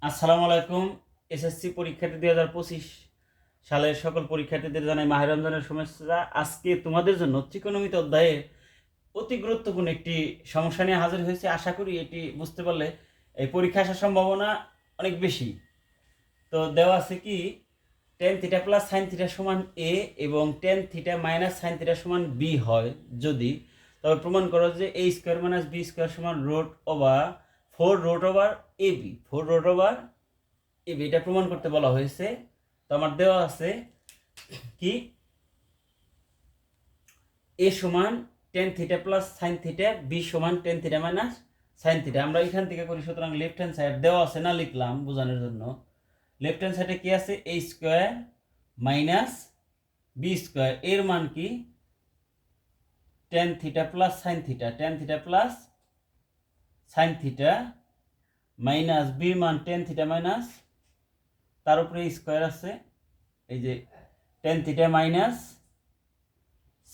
আসসালামু আলাইকুম। এসএসসি পরীক্ষার্থী 2025 সালের সকল পরীক্ষার্থীদের জানাই মাহে রমজানের শুভেচ্ছা। আজকে তোমাদের জন্য ত্রিকোণমিতি অধ্যায়ের অতি গুরুত্বপূর্ণ একটি সমস্যা নিয়ে হাজির হয়েছে। আশা করি এটি বুঝতে পারলে এই পরীক্ষা আসার সম্ভাবনা অনেক বেশি। তো দেওয়া আছে কি ten theta plus sine theta সমান এ এবং ten theta minus sine theta সমান বি হয় যদি, তবে প্রমাণ করো যে এ স্কোয়ার মাইনাস বি স্কোয়ার সমান root over 4 root over A B. 4 root over AB এটা প্রমাণ করতে বলা হয়েছে। তো আমার দেওয়া আছে কি এ সমান tan theta plus sine theta, B সমান tan theta minus sine theta. আমরা এখান থেকে করি, সুতরাং লেফট হ্যান্ড সাইড দেওয়া আছে না, লিখলাম বোঝানোর জন্য। লেফট হ্যান্ড সাইডে কি আছে, এ স্কোয়ার মাইনাস বি স্কোয়ার, এর মান কি ten theta plus sine theta, ten theta plus sine theta minus বির মান টেন থিটা মাইনাস, তার উপরে স্কোয়ার আছে, এই যে ten theta minus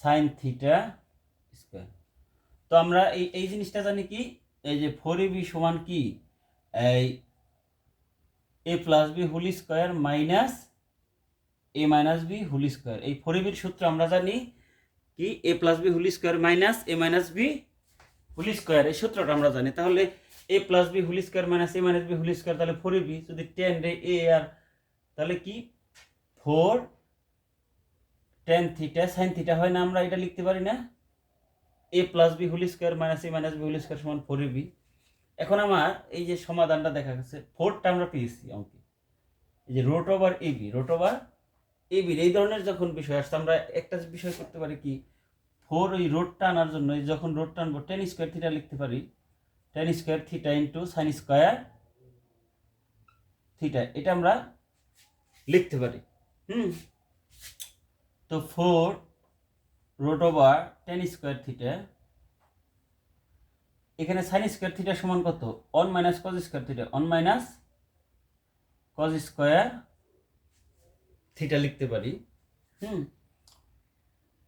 sine theta square. তো আমরা এই জিনিসটা জানি কি, এই যে 4ab সমান কি এই A plus B whole square minus A minus B whole square. এই 4ab সূত্র আমরা জানি কি A plus B whole square minus A minus B whole square, এই সূত্রটা আমরা জানি। তাহলে A plus B whole square minus A minus B whole square, তাহলে 4ab যদি 10 রে এ আর, তাহলে কি 4 টেন থিটা সাইন থিটা হয় না, আমরা এটা লিখতে পারি না, A plus B whole square minus A minus B whole square সমান 4ab। এখন আমার এই যে সমাধানটা দেখা গেছে, 4টা আমরা পেয়েছি অঙ্কে, এই যে root over AB, root over এবির এই ধরনের যখন বিষয় আসছে, আমরা একটা বিষয় করতে পারি কি 4 ওই রোডটা আনার জন্য যখন রোডটা আনবো টেন স্কোয়ার থিটা লিখতে পারি, tan square theta into sine square theta, এটা আমরা লিখতে পারি। তো 4 root over tan square theta, এখানে সাইন স্কোয়ার থিটা সমান কত, 1 minus cos square theta, 1 minus cos square theta লিখতে পারি।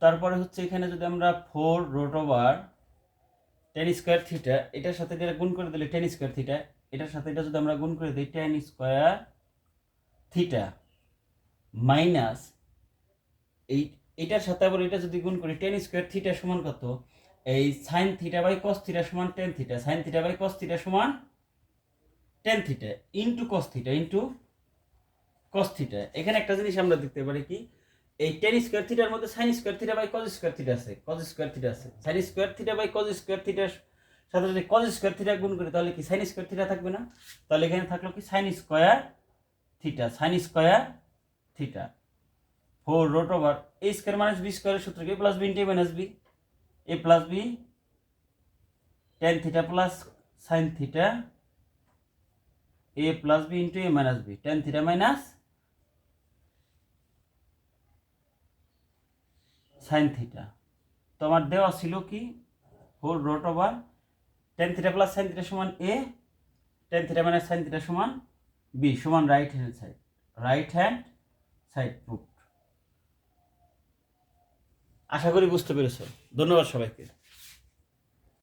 তারপরে হচ্ছে এখানে যদি আমরা 4 root over tan square theta, এটার সাথে এটা গুণ করে দিলে টেন স্কোয়ার থিটা, এটার সাথে এটা যদি আমরা গুণ করে দিই টেন স্কোয়ার থিটা মাইনাস এইটার সাথে আবার এটা যদি গুণ করি টেন স্কোয়ার থিটা সমান কত, এই sine theta by cos theta সমান tan theta, sine theta by cos theta সমান tan theta into cos theta into cos theta. এখানে একটা জিনিস আমরা দেখতে পারি কি, এই টেন স্কোয়ার থিটার মধ্যে sine square theta by cos square theta আছে, কজ স্কোয়ার থিটা আছে, sine square theta by cos square থিটার সাথে যদি কজ স্কোয়ার থিটা গুণ করি তাহলে কি সাইন স্কোয়ার থিটা থাকবে না, তাহলে এখানে থাকলো কি sine square theta, sine square theta 4 root over A square minus B স্কোয়ারের সূত্র কি, A plus B into A minus B, A plus B tan theta plus sine theta, A plus B into A minus B tan theta minus sine theta. তো আমার দেওয়া ছিল কি 4 root over tan theta plus sine theta সমান A, tan theta minus sine theta সমান B সমান right hand side, right hand side proof. আশা করি বুঝতে পেরেছ। ধন্যবাদ সবাইকে।